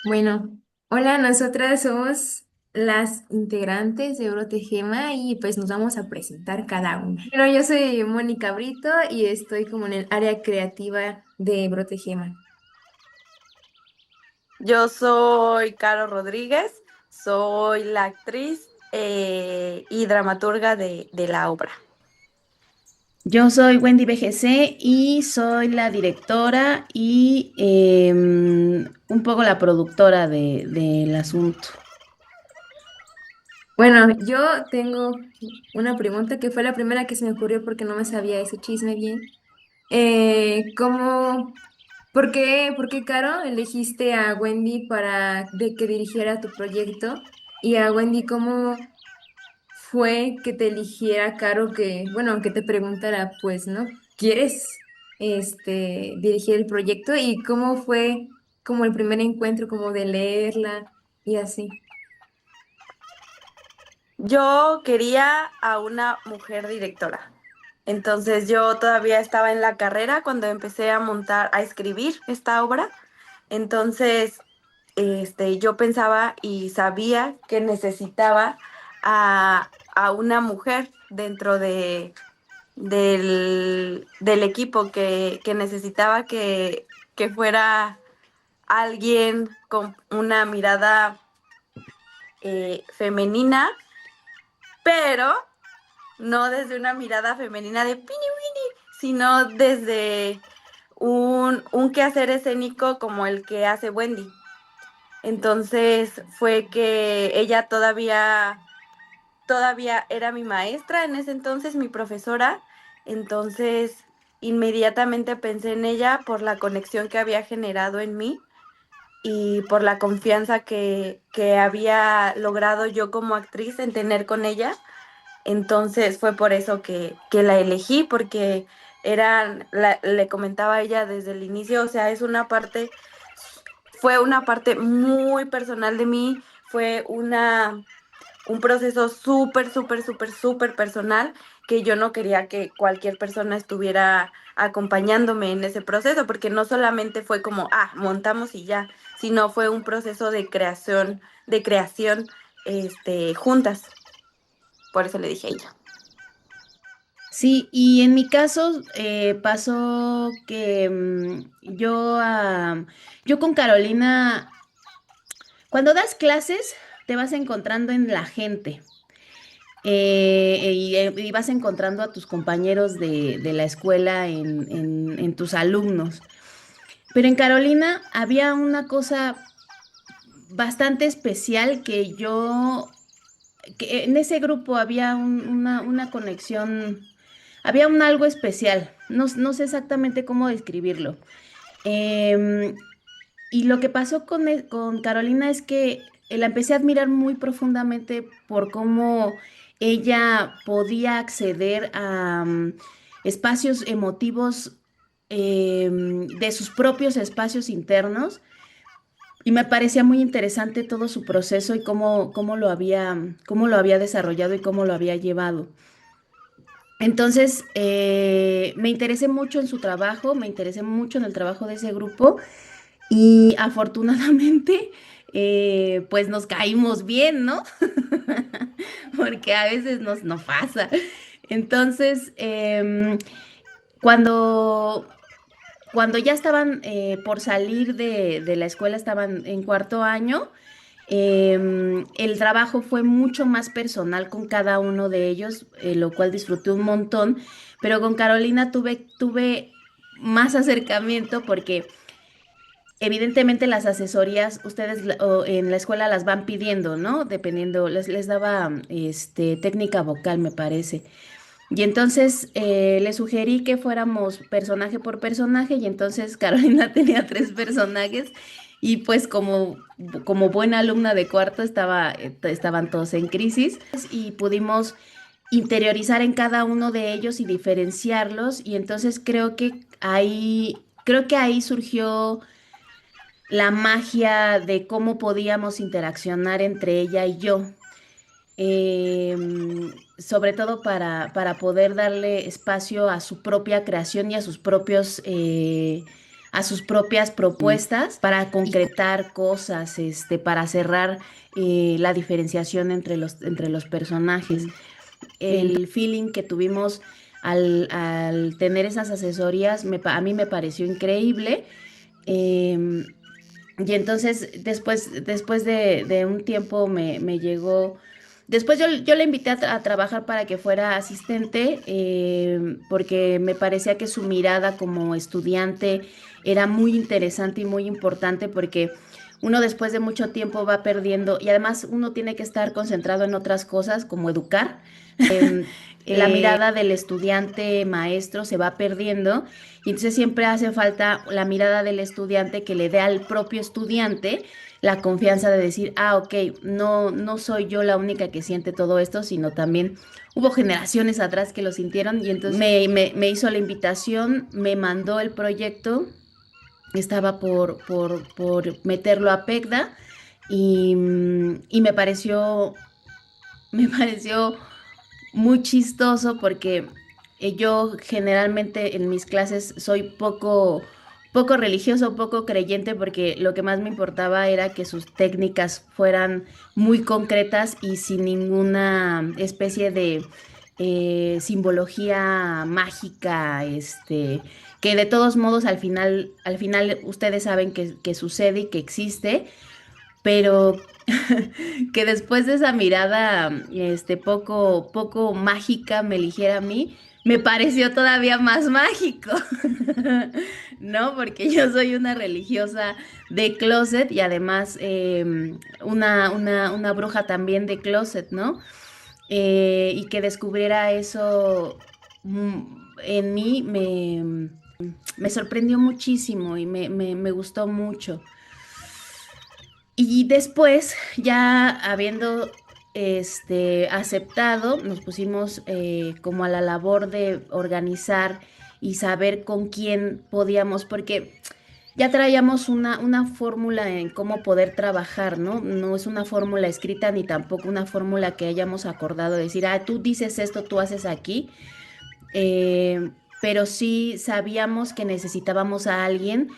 Bueno, hola, nosotras somos las integrantes de Brotegema y pues nos vamos a presentar cada una. Bueno, yo soy Mónica Brito y estoy como en el área creativa de Brotegema. Yo soy Caro Rodríguez, soy la actriz y dramaturga de la obra. Yo soy Wendy BGC y soy la directora y un poco la productora del asunto. Bueno, yo tengo una pregunta que fue la primera que se me ocurrió porque no me sabía ese chisme bien. ¿Cómo, por qué, Caro, elegiste a Wendy para de que dirigiera tu proyecto? Y a Wendy, ¿cómo fue que te eligiera Caro que, bueno, que te preguntara, pues, ¿no? ¿Quieres dirigir el proyecto? ¿Y cómo fue como el primer encuentro, como de leerla y así? Yo quería a una mujer directora. Entonces yo todavía estaba en la carrera cuando empecé a montar, a escribir esta obra. Entonces, yo pensaba y sabía que necesitaba a una mujer dentro del equipo que necesitaba que fuera alguien con una mirada femenina, pero no desde una mirada femenina de pini wini, sino desde un quehacer escénico como el que hace Wendy. Entonces fue que ella todavía era mi maestra en ese entonces, mi profesora. Entonces inmediatamente pensé en ella por la conexión que había generado en mí y por la confianza que había logrado yo como actriz en tener con ella. Entonces fue por eso que la elegí, porque le comentaba a ella desde el inicio, o sea, fue una parte muy personal de mí, fue un proceso súper, súper, súper, súper personal que yo no quería que cualquier persona estuviera acompañándome en ese proceso, porque no solamente fue como, montamos y ya, sino fue un proceso de creación, juntas. Por eso le dije a ella. Sí, y en mi caso pasó que yo con Carolina, cuando das clases, te vas encontrando en la gente. Y vas encontrando a tus compañeros de la escuela en tus alumnos. Pero en Carolina había una cosa bastante especial que en ese grupo había una conexión, había un algo especial, no sé exactamente cómo describirlo. Em, y lo que pasó con Carolina es que la empecé a admirar muy profundamente por cómo ella podía acceder a espacios emotivos, de sus propios espacios internos, y me parecía muy interesante todo su proceso y cómo lo había desarrollado y cómo lo había llevado. Entonces, me interesé mucho en su trabajo, me interesé mucho en el trabajo de ese grupo y afortunadamente, pues nos caímos bien, ¿no? Porque a veces nos pasa. Entonces, cuando, cuando ya estaban por salir de la escuela, estaban en cuarto año. El trabajo fue mucho más personal con cada uno de ellos, lo cual disfruté un montón, pero con Carolina tuve más acercamiento porque evidentemente las asesorías ustedes en la escuela las van pidiendo, ¿no? Dependiendo, les daba técnica vocal, me parece. Y entonces le sugerí que fuéramos personaje por personaje y entonces Carolina tenía tres personajes y pues como buena alumna de cuarto estaban todos en crisis y pudimos interiorizar en cada uno de ellos y diferenciarlos y entonces creo que ahí surgió la magia de cómo podíamos interaccionar entre ella y yo, sobre todo para poder darle espacio a su propia creación y a sus propios a sus propias propuestas para concretar cosas, para cerrar la diferenciación entre los personajes. El feeling que tuvimos al tener esas asesorías a mí me pareció increíble. em, y entonces después de un tiempo me llegó, después yo le invité a trabajar para que fuera asistente, porque me parecía que su mirada como estudiante era muy interesante y muy importante porque uno después de mucho tiempo va perdiendo y además uno tiene que estar concentrado en otras cosas como educar. La mirada del estudiante maestro se va perdiendo y entonces siempre hace falta la mirada del estudiante que le dé al propio estudiante la confianza de decir, ah, ok, no soy yo la única que siente todo esto, sino también hubo generaciones atrás que lo sintieron y entonces me hizo la invitación, me mandó el proyecto, estaba por meterlo a PECDA y me pareció muy chistoso porque yo generalmente en mis clases soy poco religioso, poco creyente, porque lo que más me importaba era que sus técnicas fueran muy concretas y sin ninguna especie de simbología mágica, que de todos modos al final ustedes saben que sucede y que existe, pero que después de esa mirada, poco mágica me eligiera a mí, me pareció todavía más mágico, ¿no? Porque yo soy una religiosa de closet y además una bruja también de closet, ¿no? Y que descubriera eso en mí me sorprendió muchísimo y me gustó mucho. Y después, ya habiendo aceptado, nos pusimos como a la labor de organizar y saber con quién podíamos, porque ya traíamos una fórmula en cómo poder trabajar, ¿no? No es una fórmula escrita ni tampoco una fórmula que hayamos acordado decir, ah, tú dices esto, tú haces aquí, pero sí sabíamos que necesitábamos a alguien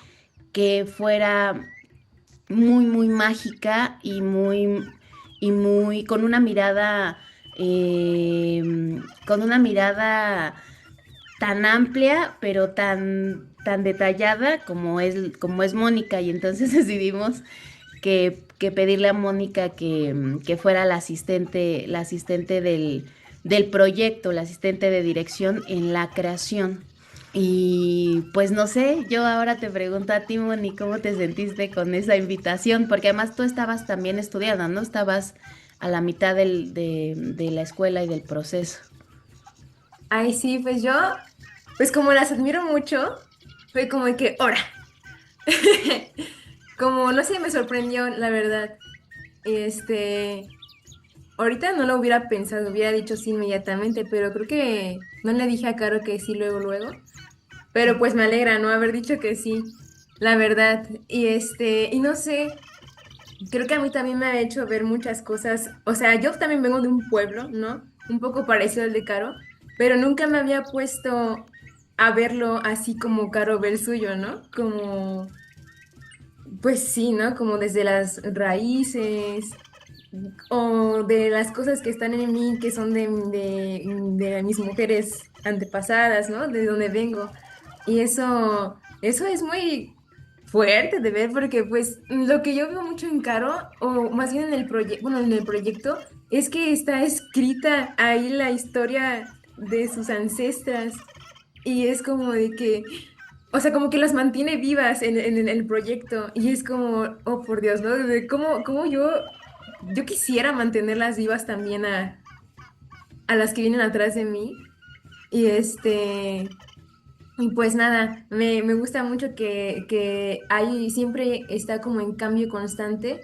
que fuera muy mágica y muy con una mirada tan amplia, pero tan detallada como es Mónica. Y entonces decidimos que pedirle a Mónica que fuera la asistente del proyecto, la asistente de dirección en la creación. Y pues no sé, yo ahora te pregunto a ti, Moni, ¿cómo te sentiste con esa invitación? Porque además tú estabas también estudiando, ¿no? Estabas a la mitad de la escuela y del proceso. Ay, sí, pues yo, pues como las admiro mucho, fue como de que, ¡hora! Como, no sé, me sorprendió, la verdad. Este, ahorita no lo hubiera pensado, hubiera dicho sí inmediatamente, pero creo que no le dije a Caro que sí luego, luego. Pero pues me alegra no haber dicho que sí, la verdad. Y no sé, creo que a mí también me ha hecho ver muchas cosas. O sea, yo también vengo de un pueblo, ¿no? Un poco parecido al de Caro, pero nunca me había puesto a verlo así como Caro ve el suyo, ¿no? Como, pues sí, ¿no? Como desde las raíces o de las cosas que están en mí, que son de mis mujeres antepasadas, ¿no? De donde vengo. Y eso es muy fuerte de ver porque pues lo que yo veo mucho en Caro, o más bien en el proyecto, bueno, en el proyecto, es que está escrita ahí la historia de sus ancestras y es como de que, o sea, como que las mantiene vivas en el proyecto y es como, oh por Dios, ¿no? De cómo yo quisiera mantenerlas vivas también a las que vienen atrás de mí. Y y pues nada, me gusta mucho que ahí siempre está como en cambio constante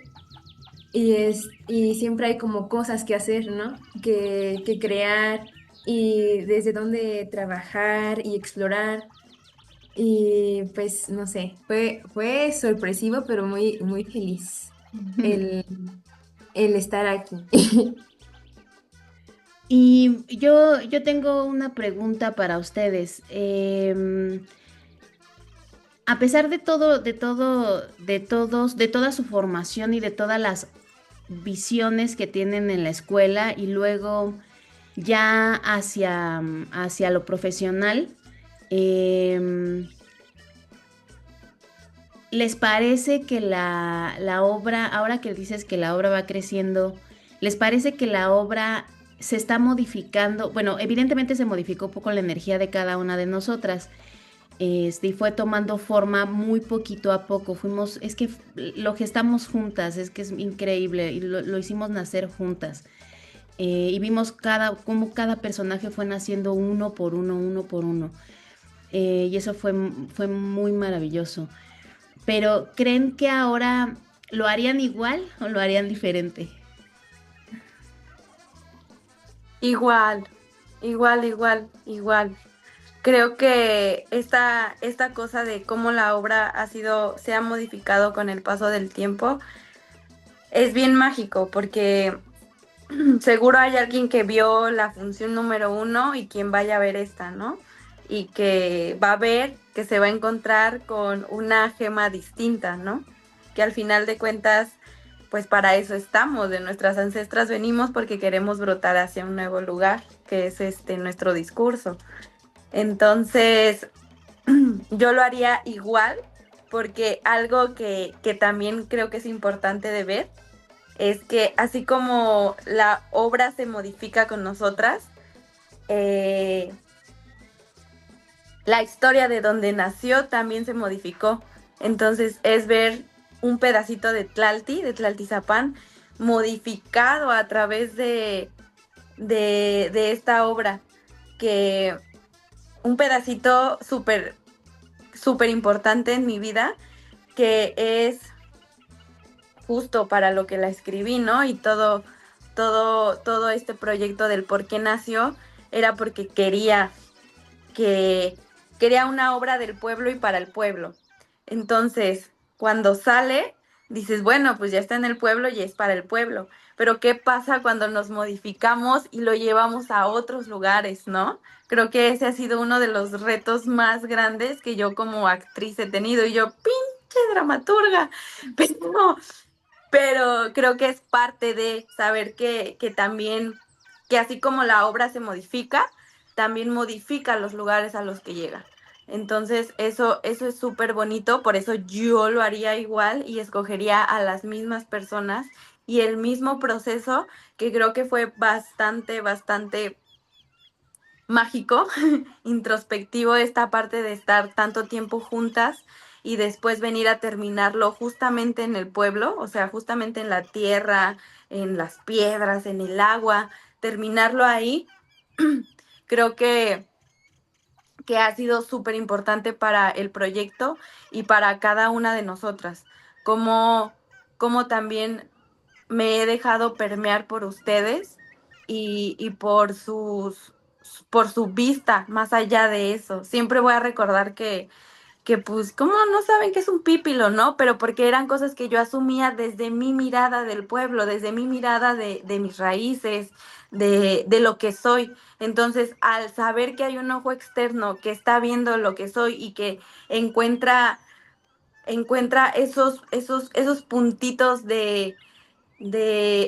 y siempre hay como cosas que hacer, ¿no? Que crear y desde dónde trabajar y explorar. Y pues no sé, fue sorpresivo, pero muy feliz el, el estar aquí. Y yo tengo una pregunta para ustedes. a pesar de toda su formación y de todas las visiones que tienen en la escuela y luego ya hacia lo profesional, em, ¿les parece que la obra, ahora que dices que la obra va creciendo, les parece que la obra se está modificando? Bueno, evidentemente se modificó un poco la energía de cada una de nosotras, y fue tomando forma muy poquito a poco. Es que lo gestamos juntas, es que es increíble, y lo hicimos nacer juntas. Y vimos cómo cada personaje fue naciendo uno por uno, uno por uno. Y eso fue muy maravilloso. Pero ¿creen que ahora lo harían igual o lo harían diferente? Igual, igual. Creo que esta cosa de cómo la obra se ha modificado con el paso del tiempo es bien mágico porque seguro hay alguien que vio la función número uno y quien vaya a ver esta, ¿no? Y que va a ver que se va a encontrar con una gema distinta, ¿no? Que al final de cuentas, pues para eso estamos, de nuestras ancestras venimos porque queremos brotar hacia un nuevo lugar, que es nuestro discurso. Entonces, yo lo haría igual, porque algo que también creo que es importante de ver es que así como la obra se modifica con nosotras, eh, la historia de donde nació también se modificó. Entonces es ver un pedacito de Tlaltizapán, modificado a través de esta obra, que un pedacito súper importante en mi vida, que es justo para lo que la escribí, ¿no? Y todo este proyecto del por qué nació era porque que quería una obra del pueblo y para el pueblo. Entonces, cuando sale, dices, bueno, pues ya está en el pueblo y es para el pueblo. Pero ¿qué pasa cuando nos modificamos y lo llevamos a otros lugares, no? Creo que ese ha sido uno de los retos más grandes que yo como actriz he tenido. Y yo, pinche dramaturga, pero creo que es parte de saber que también, que así como la obra se modifica, también modifica los lugares a los que llega. Entonces, eso es súper bonito, por eso yo lo haría igual y escogería a las mismas personas y el mismo proceso, que creo que fue bastante mágico, introspectivo, esta parte de estar tanto tiempo juntas y después venir a terminarlo justamente en el pueblo, o sea, justamente en la tierra, en las piedras, en el agua, terminarlo ahí, creo que ha sido súper importante para el proyecto y para cada una de nosotras, como, como también me he dejado permear por ustedes y por su vista, más allá de eso. Siempre voy a recordar que pues, ¿cómo no saben que es un pípilo, no? Pero porque eran cosas que yo asumía desde mi mirada del pueblo, desde mi mirada de mis raíces, de lo que soy. Entonces, al saber que hay un ojo externo que está viendo lo que soy y que encuentra esos puntitos de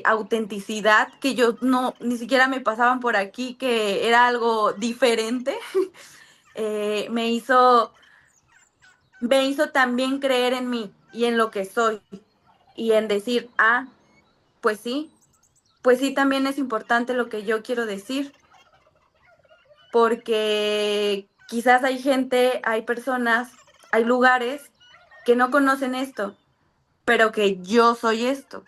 autenticidad que yo no, ni siquiera me pasaban por aquí, que era algo diferente, eh, me hizo, me hizo también creer en mí y en lo que soy y en decir, pues sí, pues sí, también es importante lo que yo quiero decir, porque quizás hay gente, hay personas, hay lugares que no conocen esto, pero que yo soy esto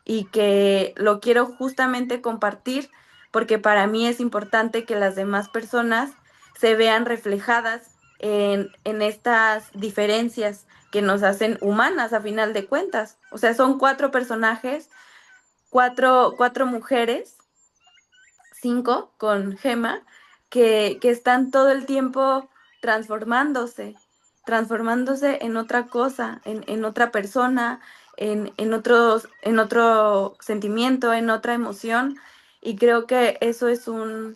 y que lo quiero justamente compartir porque para mí es importante que las demás personas se vean reflejadas en estas diferencias que nos hacen humanas a final de cuentas. O sea, son cuatro personajes, cuatro mujeres, cinco con Gema, que están todo el tiempo transformándose, transformándose en otra cosa, en otra persona, en otro sentimiento, en otra emoción. Y creo que eso es un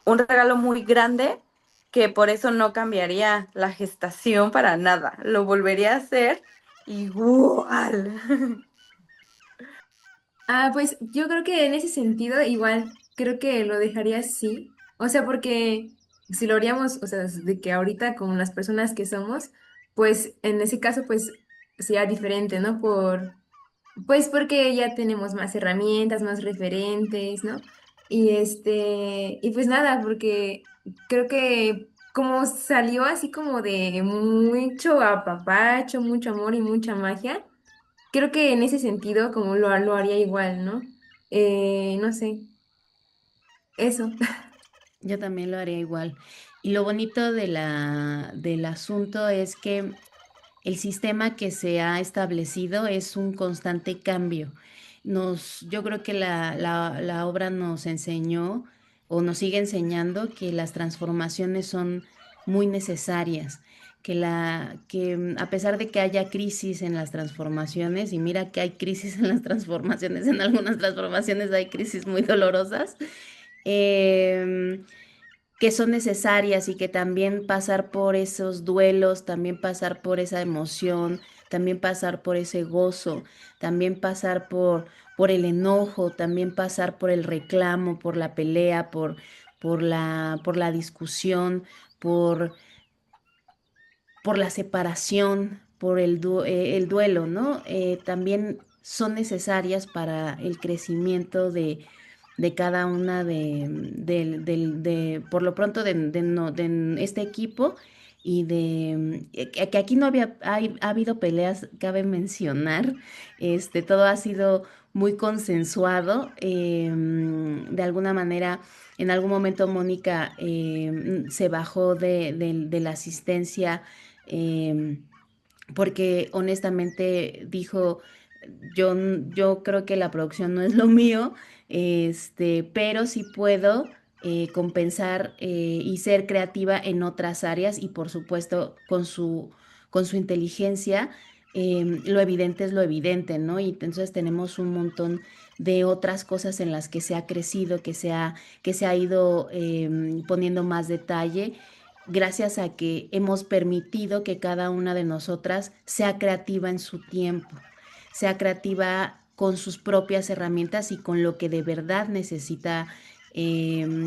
regalo muy grande que por eso no cambiaría la gestación para nada. Lo volvería a hacer igual. Ah, pues yo creo que en ese sentido igual creo que lo dejaría así. O sea, porque si lo haríamos, o sea, de que ahorita con las personas que somos, pues en ese caso pues sería diferente, ¿no? Pues porque ya tenemos más herramientas, más referentes, ¿no? Y pues nada, porque creo que como salió así como de mucho apapacho, mucho amor y mucha magia. Creo que en ese sentido, como lo haría igual, ¿no? No sé, eso. Yo también lo haría igual. Y lo bonito de del asunto es que el sistema que se ha establecido es un constante cambio. Yo creo que la obra nos enseñó o nos sigue enseñando que las transformaciones son muy necesarias, que a pesar de que haya crisis en las transformaciones, y mira que hay crisis en las transformaciones, en algunas transformaciones hay crisis muy dolorosas, em, que son necesarias y que también pasar por esos duelos, también pasar por esa emoción, también pasar por ese gozo, también pasar por el enojo, también pasar por el reclamo, por la pelea, por la discusión, por, por la separación, por el duelo, ¿no? También son necesarias para el crecimiento de cada una por lo pronto, de este equipo y que aquí no ha habido peleas, cabe mencionar, todo ha sido muy consensuado, de alguna manera. En algún momento Mónica se bajó de la asistencia eh, porque honestamente dijo, yo creo que la producción no es lo mío, pero sí puedo compensar y ser creativa en otras áreas y por supuesto con su inteligencia. Lo evidente es lo evidente, ¿no? Y entonces tenemos un montón de otras cosas en las que se ha crecido, que se ha ido poniendo más detalle gracias a que hemos permitido que cada una de nosotras sea creativa en su tiempo, sea creativa con sus propias herramientas y con lo que de verdad necesita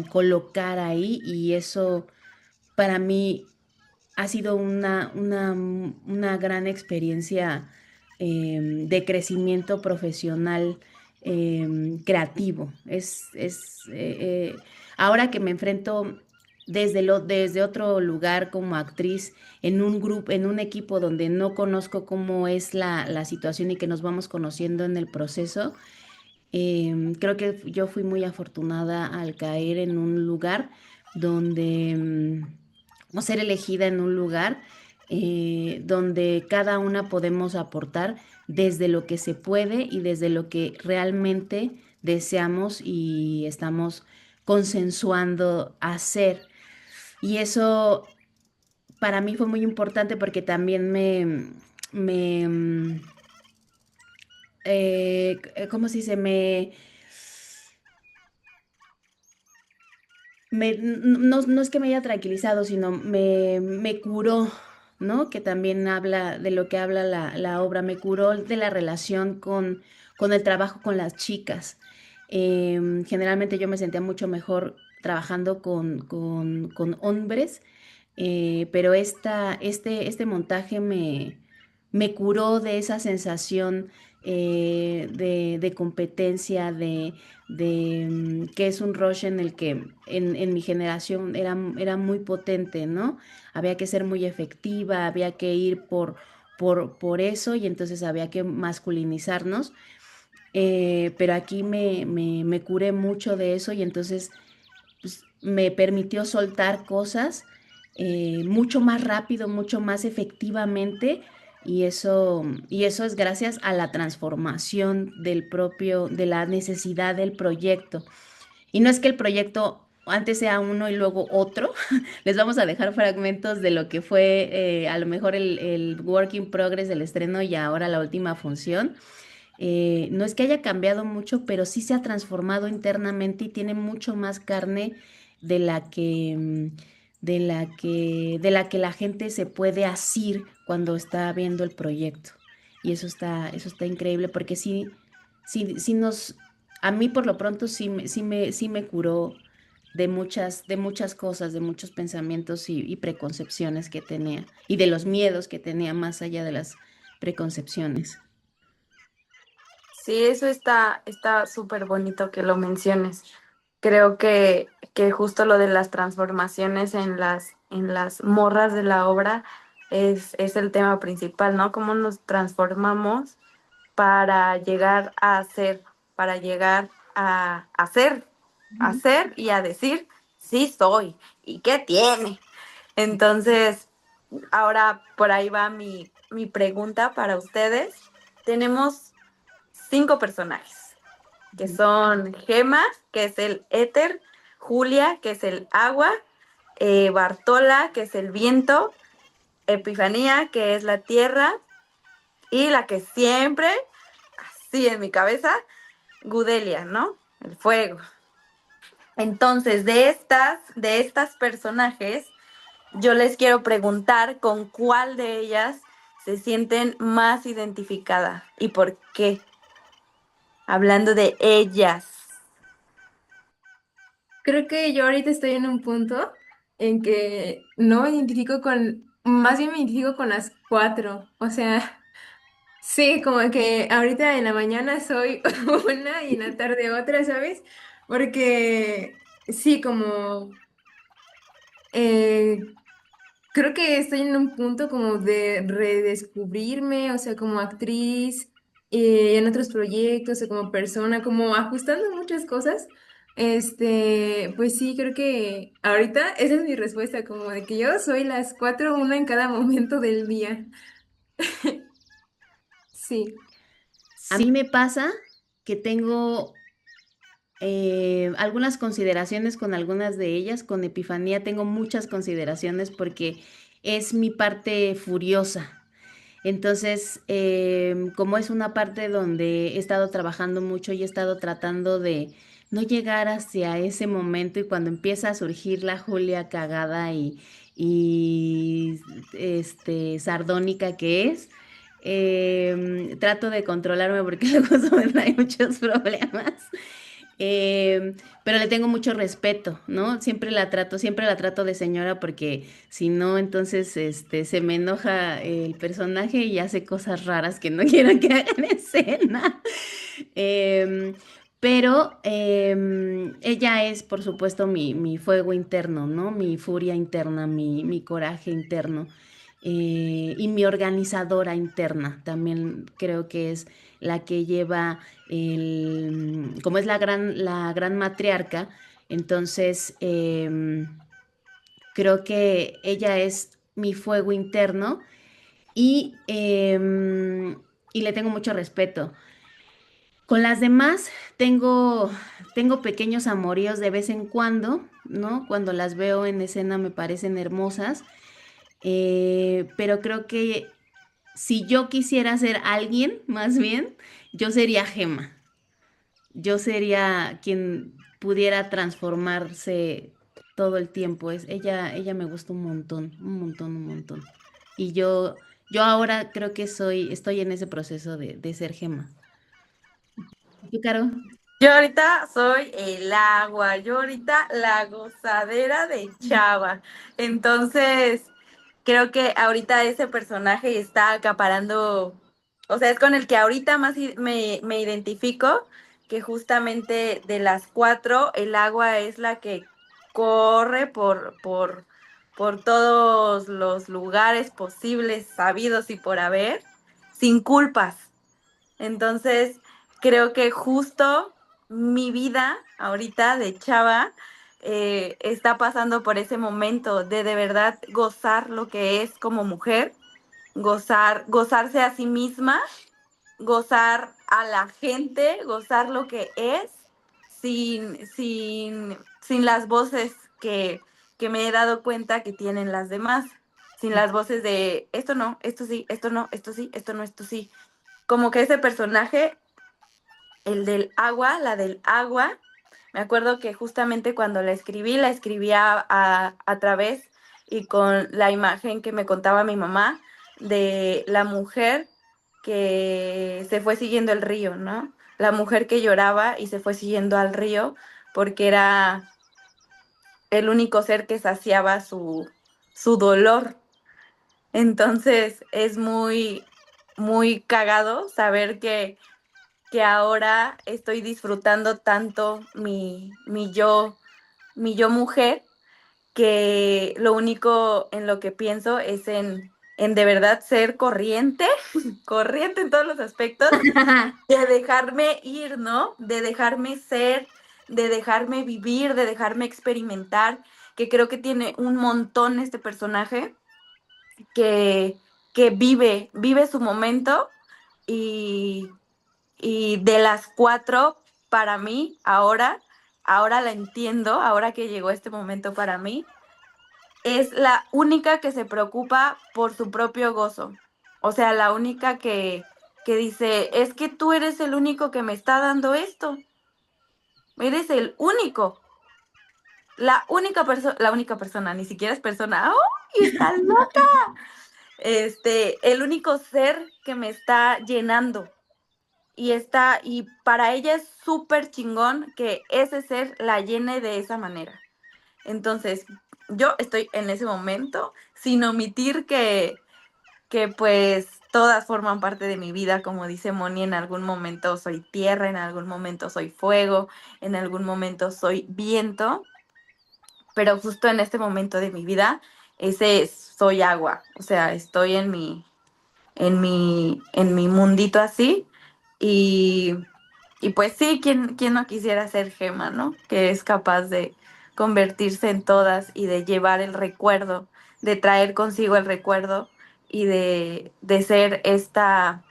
colocar ahí. Y eso para mí ha sido una gran experiencia de crecimiento profesional creativo. Ahora que me enfrento desde otro lugar como actriz en un grupo, en un equipo donde no conozco cómo es la situación y que nos vamos conociendo en el proceso, creo que yo fui muy afortunada al caer en un lugar donde, o ser elegida en un lugar donde cada una podemos aportar desde lo que se puede y desde lo que realmente deseamos y estamos consensuando hacer. Y eso para mí fue muy importante porque también me, ¿cómo se dice? No es que me haya tranquilizado, sino me curó, ¿no? Que también habla de lo que habla la obra, me curó de la relación con el trabajo con las chicas. Generalmente yo me sentía mucho mejor trabajando con hombres, pero este montaje me curó de esa sensación de competencia, que es un rush en el que en mi generación era muy potente, ¿no? Había que ser muy efectiva, había que ir por eso y entonces había que masculinizarnos. Pero aquí me curé mucho de eso y entonces pues, me permitió soltar cosas mucho más rápido, mucho más efectivamente. Y eso es gracias a la transformación de la necesidad del proyecto. Y no es que el proyecto antes sea uno y luego otro. Les vamos a dejar fragmentos de lo que fue a lo mejor el work in progress del estreno y ahora la última función. No es que haya cambiado mucho, pero sí se ha transformado internamente y tiene mucho más carne de la que, de la que la gente se puede asir cuando está viendo el proyecto. Y eso está increíble porque sí a mí por lo pronto sí me curó de muchas cosas, de muchos pensamientos y preconcepciones que tenía, y de los miedos que tenía más allá de las preconcepciones. Sí, eso está súper bonito que lo menciones. Creo que justo lo de las transformaciones en las morras de la obra es el tema principal, ¿no? Cómo nos transformamos para llegar a ser, para llegar a Ujú. hacer y a decir, sí soy, ¿y qué tiene? Entonces, ahora por ahí va mi pregunta para ustedes. Tenemos 5 personajes, que Ujú. son Gema, que es el éter, Julia, que es el agua, Bartola, que es el viento, Epifanía, que es la tierra, y la que siempre, así en mi cabeza, Gudelia, ¿no? El fuego. Entonces, de estas personajes, yo les quiero preguntar con cuál de ellas se sienten más identificadas y por qué. Hablando de ellas. Creo que yo ahorita estoy en un punto en que no me identifico más bien me identifico con las cuatro. O sea, sí, como que ahorita en la mañana soy una y en la tarde otra, ¿sabes? Porque sí, como eh, creo que estoy en un punto como de redescubrirme, o sea, como actriz, en otros proyectos, o como persona, como ajustando muchas cosas. Pues sí, creo que ahorita esa es mi respuesta, como de que yo soy las cuatro, una en cada momento del día. Sí. A mí me pasa que tengo algunas consideraciones con algunas de ellas. Con Epifanía tengo muchas consideraciones porque es mi parte furiosa. Entonces, como es una parte donde he estado trabajando mucho y he estado tratando de no llegar hacia ese momento, y cuando empieza a surgir la Julia cagada y sardónica que es, trato de controlarme porque luego eso me trae muchos problemas. Pero le tengo mucho respeto, ¿no? Siempre la trato de señora, porque si no, entonces se me enoja el personaje y hace cosas raras que no quiero que haga en escena. Em, pero ella es, por supuesto, mi fuego interno, ¿no? Mi furia interna, mi coraje interno, y mi organizadora interna. También creo que es la que lleva como es la gran matriarca. Entonces creo que ella es mi fuego interno, y le tengo mucho respeto. Con las demás tengo pequeños amoríos de vez en cuando, ¿no? Cuando las veo en escena me parecen hermosas, pero creo que si yo quisiera ser alguien, más bien, yo sería Gema. Yo sería quien pudiera transformarse todo el tiempo. Ella me gusta un montón, un montón, un montón. Y yo ahora creo que estoy en ese proceso de ser Gema. ¿Y tú, Caro? Yo ahorita soy el agua, yo ahorita la gozadera de Chava. Entonces, creo que ahorita ese personaje está acaparando, o sea, es con el que ahorita más me identifico, que justamente de las cuatro, el agua es la que corre por todos los lugares posibles, sabidos y por haber, sin culpas. Entonces, creo que justo mi vida ahorita de chava está pasando por ese momento de verdad gozar lo que es como mujer, gozarse a sí misma, gozar a la gente, gozar lo que es, sin las voces que me he dado cuenta que tienen las demás, sin las voces de esto no, esto sí, esto no, esto sí, esto no, esto sí. Como que ese personaje, el del agua, la del agua, me acuerdo que justamente cuando la escribí a través y con la imagen que me contaba mi mamá de la mujer que se fue siguiendo el río, ¿no? La mujer que lloraba y se fue siguiendo al río porque era el único ser que saciaba su dolor. Entonces es muy cagado saber que ahora estoy disfrutando tanto mi yo mujer, que lo único en lo que pienso es en de verdad ser corriente, corriente en todos los aspectos, de dejarme ir, ¿no? De dejarme ser, de dejarme vivir, de dejarme experimentar, que creo que tiene un montón este personaje que, que vive su momento y, y de las cuatro, para mí, ahora la entiendo, ahora que llegó este momento para mí, es la única que se preocupa por su propio gozo. O sea, la única que dice, es que tú eres el único que me está dando esto. Eres el único. La única persona, ni siquiera es persona. ¡Oh! Está loca. El único ser que me está llenando. Y para ella es súper chingón que ese ser la llene de esa manera. Entonces, yo estoy en ese momento, sin omitir que pues todas forman parte de mi vida, como dice Moni, en algún momento soy tierra, en algún momento soy fuego, en algún momento soy viento, pero justo en este momento de mi vida, soy agua, o sea, estoy en mi mundito así y pues sí, ¿quién no quisiera ser Gema, ¿no? Que es capaz de convertirse en todas y de llevar el recuerdo, de traer consigo el recuerdo y de ser esta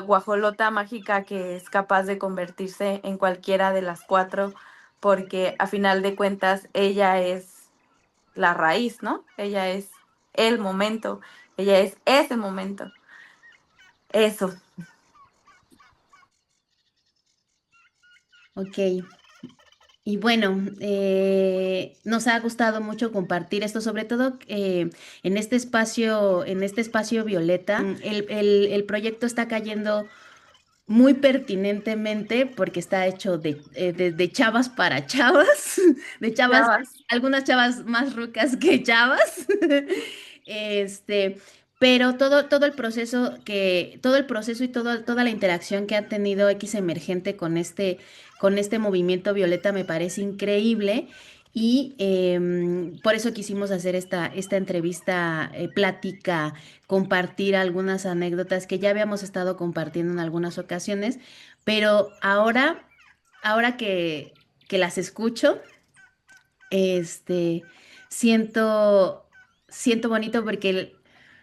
guajolota mágica que es capaz de convertirse en cualquiera de las cuatro, porque a final de cuentas ella es la raíz, ¿no? Ella es el momento, ella es ese momento. Eso. Ok. Y bueno, nos ha gustado mucho compartir esto, sobre todo en este espacio Violeta. El proyecto está cayendo muy pertinentemente porque está hecho de chavas para chavas, de chavas, Chavas. algunas chavas más rucas que chavas. Este, pero todo el proceso y toda la interacción que ha tenido X Emergente con este movimiento Violeta me parece increíble. Y por eso quisimos hacer esta entrevista, plática, compartir algunas anécdotas que ya habíamos estado compartiendo en algunas ocasiones, pero ahora que las escucho, este, siento, siento bonito porque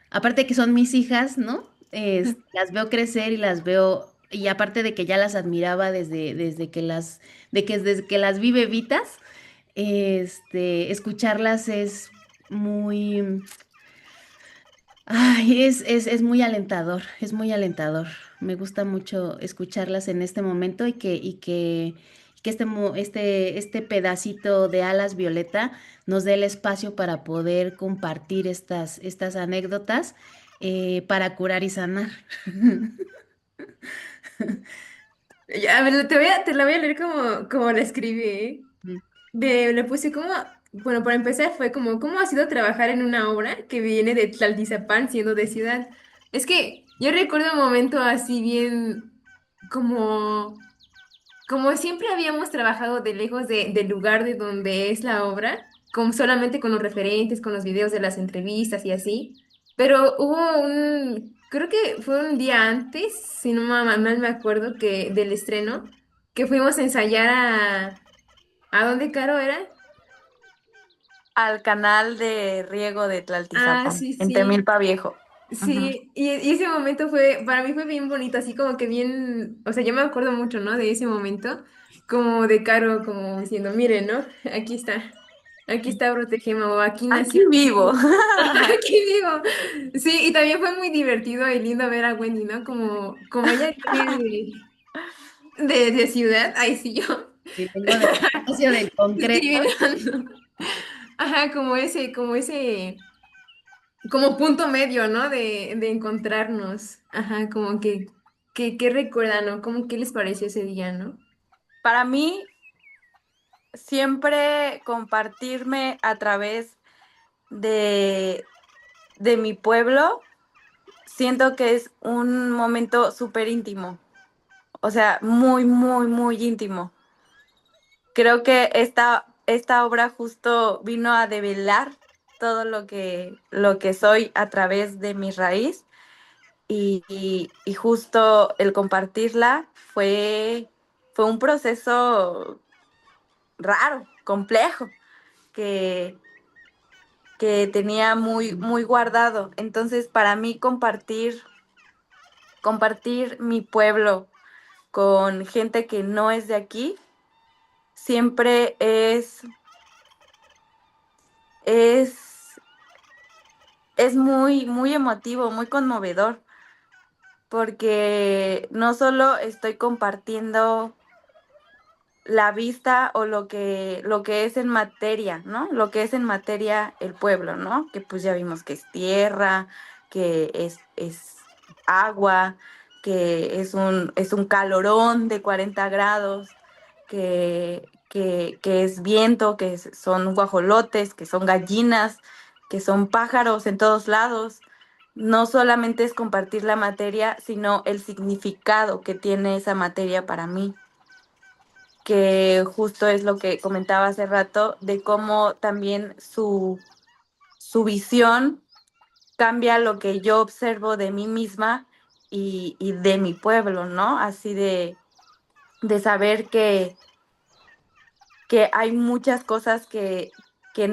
aparte que son mis hijas, ¿no? Las veo crecer y las veo, y aparte de que ya las admiraba desde que las vi bebitas, escucharlas es muy, ay, es muy alentador, es muy alentador. Me gusta mucho escucharlas en este momento y que este pedacito de alas violeta nos dé el espacio para poder compartir estas anécdotas, para curar y sanar. A ver, te la voy a leer como la escribí, ¿eh? Le puse como, bueno, para empezar fue como, ¿cómo ha sido trabajar en una obra que viene de Tlaltizapán siendo de ciudad? Es que yo recuerdo un momento así bien como, como siempre habíamos trabajado de lejos del lugar de donde es la obra, como solamente con los referentes, con los videos de las entrevistas y así, pero creo que fue un día antes, si no mal me acuerdo, que del estreno, que fuimos a ensayar ¿a dónde, Caro, era? Al canal de riego de Ah, Tlaltizapán, sí, en sí. Temilpa Viejo. Ujú. Sí, y ese momento fue, para mí fue bien bonito, así como que bien, o sea, yo me acuerdo mucho, ¿no? De ese momento, como de Caro, como diciendo, miren, ¿no? Aquí está Protégema, o aquí nació. Aquí vivo. Aquí digo, sí, y también fue muy divertido y lindo ver a Wendy, ¿no? Como ella viene de ciudad, ay, sí, yo Y vengo del espacio del concreto. discriminando. Ajá, como punto medio, ¿no? De encontrarnos. Ajá, como que recuerdan, ¿no? Como que les pareció ese día, ¿no? Para mí, siempre compartirme a través de, de mi pueblo, siento que es un momento súper íntimo, o sea, muy, muy, muy íntimo. Creo que esta obra justo vino a develar todo lo que soy a través de mi raíz y justo el compartirla fue un proceso raro, complejo, que, que tenía muy, muy guardado. Entonces, para mí compartir mi pueblo con gente que no es de aquí, siempre es, es muy, muy emotivo, muy conmovedor, porque no solo estoy compartiendo la vista o lo que es en materia, ¿no? Lo que es en materia el pueblo, ¿no? Que pues ya vimos que es tierra, es agua, que es un calorón de 40 grados, que es viento, son guajolotes, que son gallinas, que son pájaros en todos lados. No solamente es compartir la materia, sino el significado que tiene esa materia para mí, que justo es lo que comentaba hace rato, de cómo también su visión cambia lo que yo observo de mí misma y de mi pueblo, ¿no? Así de saber que hay muchas cosas que que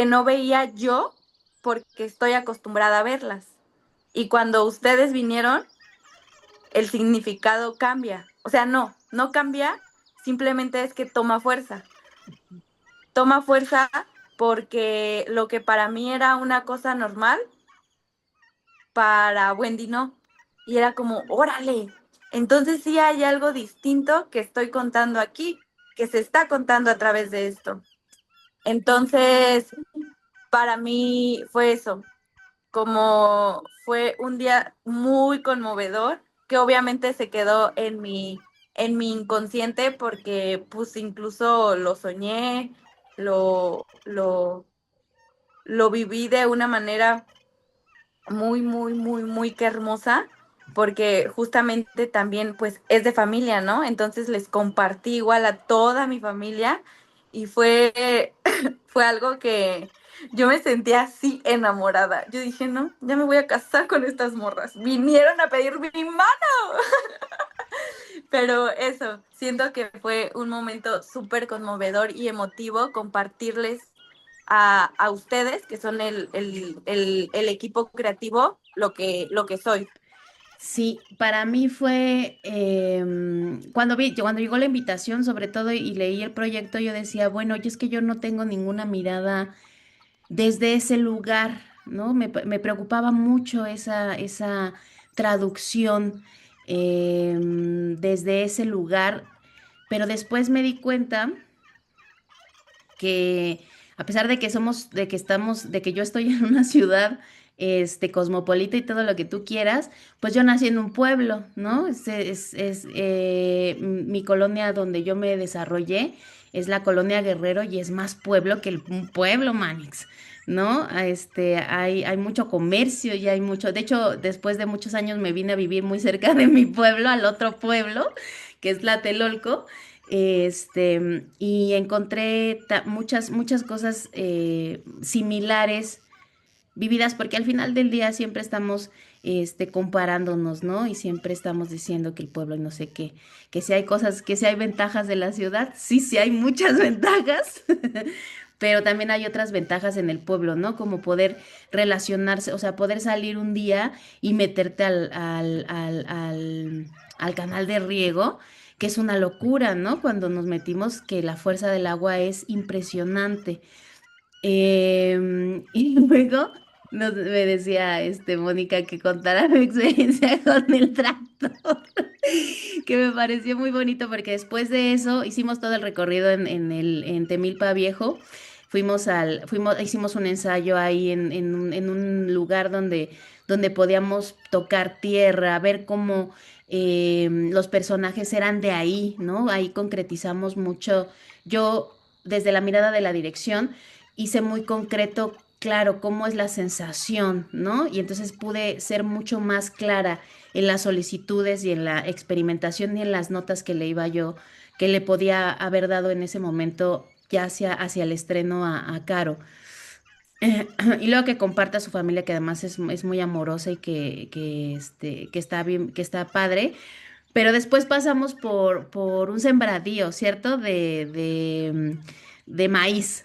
no veía yo porque estoy acostumbrada a verlas. Y cuando ustedes vinieron, el significado cambia. O sea, no cambia, simplemente es que toma fuerza porque lo que para mí era una cosa normal, para Wendy no. Y era como, órale, entonces sí hay algo distinto que estoy contando aquí, que se está contando a través de esto. Entonces, para mí fue eso, como fue un día muy conmovedor, que obviamente se quedó en mi inconsciente porque pues incluso lo soñé, lo, lo, lo viví de una manera muy, muy, muy, muy que hermosa, porque justamente también pues es de familia, ¿no? Entonces les compartí igual a toda mi familia y fue algo que yo me sentía así enamorada. Yo dije, no, ya me voy a casar con estas morras. Vinieron a pedir mi mano. Pero eso, siento que fue un momento súper conmovedor y emotivo compartirles a ustedes, que son el equipo creativo, lo que soy. Sí, para mí fue cuando llegó la invitación, sobre todo, y leí el proyecto, yo decía, bueno, y es que yo no tengo ninguna mirada desde ese lugar, ¿no? Me preocupaba mucho esa traducción desde ese lugar, pero después me di cuenta que a pesar de que de que yo estoy en una ciudad, cosmopolita y todo lo que tú quieras, pues yo nací en un pueblo, ¿no? Mi colonia donde yo me desarrollé es la colonia Guerrero y es más pueblo que un pueblo, Manix. ¿No? Hay mucho comercio y hay mucho, de hecho, después de muchos años me vine a vivir muy cerca de mi pueblo, al otro pueblo, que es Tlatelolco, y encontré muchas cosas similares vividas, porque al final del día siempre estamos comparándonos, ¿no? Y siempre estamos diciendo que el pueblo y no sé qué, que si hay cosas, que si hay ventajas de la ciudad, sí, sí hay muchas ventajas, pero también hay otras ventajas en el pueblo, ¿no? Como poder relacionarse, o sea, poder salir un día y meterte al canal de riego, que es una locura, ¿no? Cuando nos metimos, que la fuerza del agua es impresionante. Y luego me decía Mónica que contara mi experiencia con el tractor. que me pareció muy bonito porque después de eso hicimos todo el recorrido en Temilpa Viejo. Hicimos un ensayo ahí en un lugar donde podíamos tocar tierra, ver cómo los personajes eran de ahí, ¿no? Ahí concretizamos mucho. Yo, desde la mirada de la dirección, hice muy concreto, claro, cómo es la sensación, ¿no? Y entonces pude ser mucho más clara en las solicitudes y en la experimentación y en las notas que le iba yo, que le podía haber dado en ese momento ya hacia el estreno a Caro. Y luego que comparta a su familia, que además es muy amorosa y que está bien, que está padre. Pero después pasamos por un sembradío, ¿cierto? De maíz.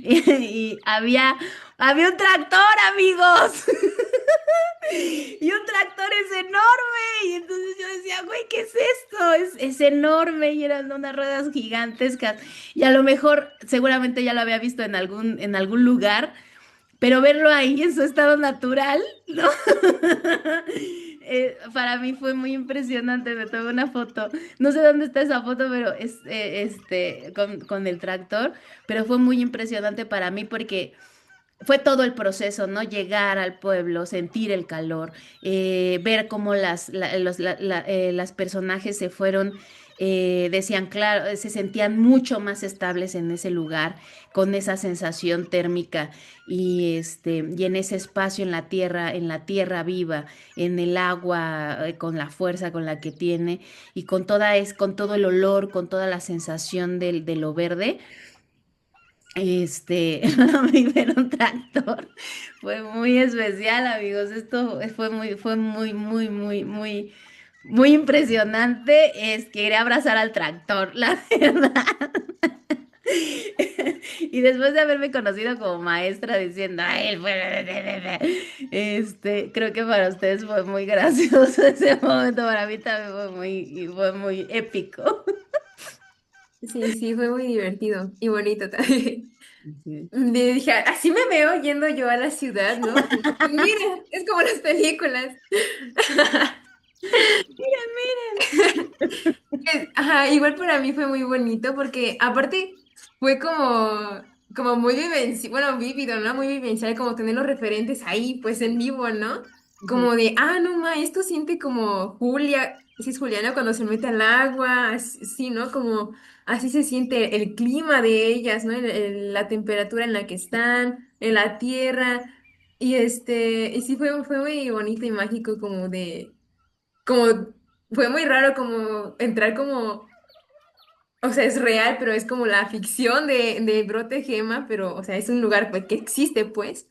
Y había un tractor, amigos. Y un tractor es enorme. Y entonces yo decía, güey, ¿qué es esto? Es enorme y eran unas ruedas gigantescas. Y a lo mejor, seguramente ya lo había visto en algún lugar, pero verlo ahí en su estado natural, ¿no? Para mí fue muy impresionante. Me tomé una foto. No sé dónde está esa foto, pero con el tractor. Pero fue muy impresionante para mí porque fue todo el proceso, ¿no? Llegar al pueblo, sentir el calor, ver cómo las personajes se fueron, decían, claro, se sentían mucho más estables en ese lugar, con esa sensación térmica y en ese espacio en la tierra viva, en el agua, con la fuerza con la que tiene y con todo el olor, con toda la sensación de lo verde. Para mí ver un tractor fue muy especial, amigos. Esto fue muy impresionante. Quería abrazar al tractor, la verdad. Y después de haberme conocido como maestra diciendo, ay, creo que para ustedes fue muy gracioso ese momento. Para mí también fue muy épico. Sí, sí, fue muy divertido y bonito también. Sí. Le dije, así me veo yendo yo a la ciudad, ¿no? Mira, es como las películas. Miren, miren. Ajá, igual para mí fue muy bonito porque aparte fue como muy vivencial, bueno, vívido, ¿no? Muy vivencial como tener los referentes ahí, pues en vivo, ¿no? Ujú. Como de, no, ma, esto siente como Julia, si es Juliana cuando se mete al agua, sí, ¿no? Como así se siente el clima de ellas, ¿no? La temperatura en la que están, en la tierra. Y sí fue muy bonito y mágico como fue muy raro como entrar como, o sea, es real, pero es como la ficción de Brote Gema, pero, o sea, es un lugar pues, que existe, pues.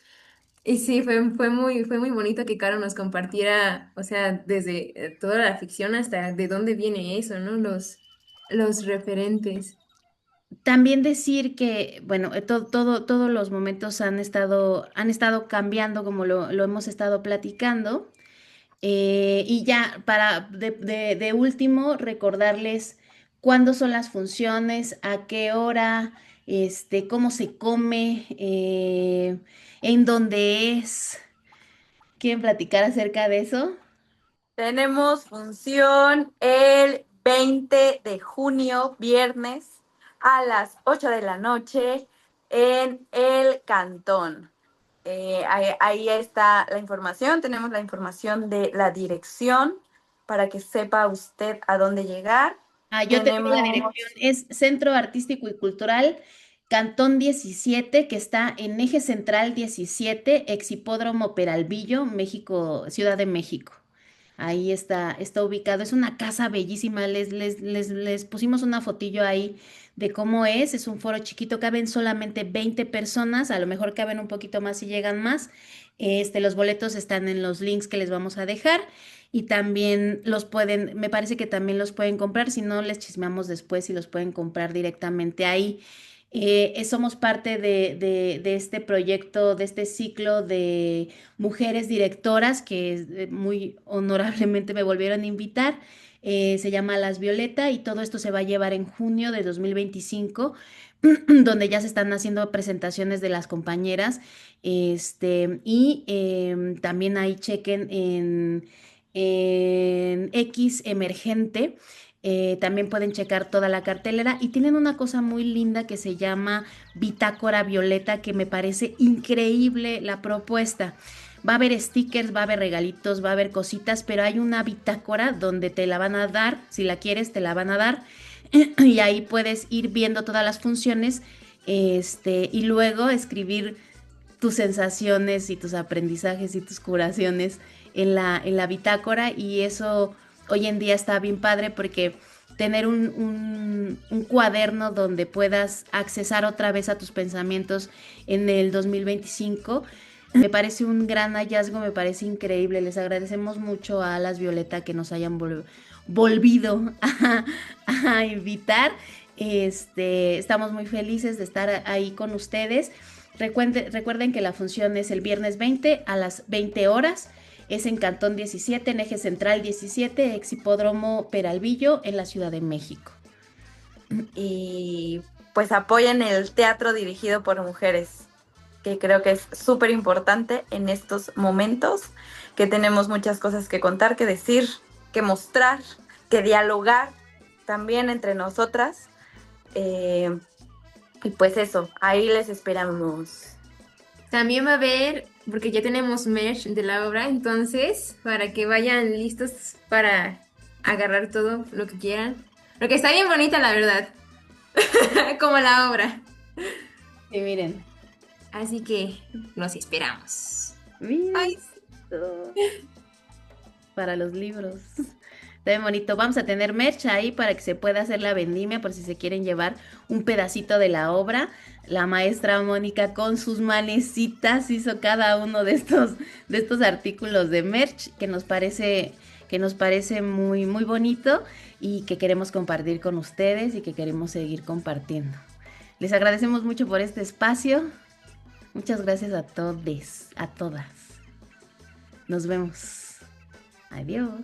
Y sí, fue muy bonito que Caro nos compartiera, o sea, desde toda la ficción hasta de dónde viene eso, ¿no? Los referentes. También decir que, bueno, todos los momentos han estado cambiando como lo hemos estado platicando. Y ya, de último, recordarles cuándo son las funciones, a qué hora, cómo se come, en dónde es. ¿Quieren platicar acerca de eso? Tenemos función el 20 de junio, viernes, a las 8 de la noche en el Cantón. Ahí está la información, tenemos la información de la dirección para que sepa usted a dónde llegar. Yo te digo la dirección, Tenemos, es Centro Artístico y Cultural, Cantón 17, que está en Eje Central 17, Exhipódromo Peralvillo, México, Ciudad de México. Ahí está ubicado. Es una casa bellísima. Les pusimos una fotillo ahí de cómo es. Es un foro chiquito, caben solamente 20 personas, a lo mejor caben un poquito más si llegan más. Los boletos están en los links que les vamos a dejar y también me parece que también los pueden comprar, si no les chismeamos después y los pueden comprar directamente ahí. Somos parte de este proyecto, de este ciclo de mujeres directoras que muy honorablemente me volvieron a invitar. Se llama Las Violeta y todo esto se va a llevar en junio de 2025, donde ya se están haciendo presentaciones de las compañeras. Y también ahí chequen en X Emergente. También pueden checar toda la cartelera y tienen una cosa muy linda que se llama Bitácora Violeta, que me parece increíble la propuesta. Va a haber stickers, va a haber regalitos, va a haber cositas, pero hay una bitácora donde te la van a dar, si la quieres, te la van a dar y ahí puedes ir viendo todas las funciones, y luego escribir tus sensaciones y tus aprendizajes y tus curaciones en la bitácora, y eso hoy en día está bien padre porque tener un cuaderno donde puedas accesar otra vez a tus pensamientos en el 2025 me parece un gran hallazgo, me parece increíble. Les agradecemos mucho a Alas Violeta que nos hayan volvido a invitar. Estamos muy felices de estar ahí con ustedes. Recuerden que la función es el viernes 20 a las 20 horas. Es en Cantón 17, en Eje Central 17, ex Hipódromo Peralvillo, en la Ciudad de México. Y pues apoyen el teatro dirigido por mujeres, que creo que es súper importante en estos momentos, que tenemos muchas cosas que contar, que decir, que mostrar, que dialogar también entre nosotras. Y pues eso, ahí les esperamos. También va a haber, porque ya tenemos merch de la obra, entonces, para que vayan listos para agarrar todo lo que quieran. Porque está bien bonita, la verdad. Como la obra. Sí, miren. Así que nos esperamos. Miren Ay, esto. Para los libros. Está bien bonito. Vamos a tener merch ahí para que se pueda hacer la vendimia por si se quieren llevar un pedacito de la obra. La maestra Mónica con sus manecitas hizo cada uno de estos artículos de merch que nos parece muy, muy bonito y que queremos compartir con ustedes y que queremos seguir compartiendo. Les agradecemos mucho por este espacio. Muchas gracias a todos, a todas. Nos vemos. Adiós.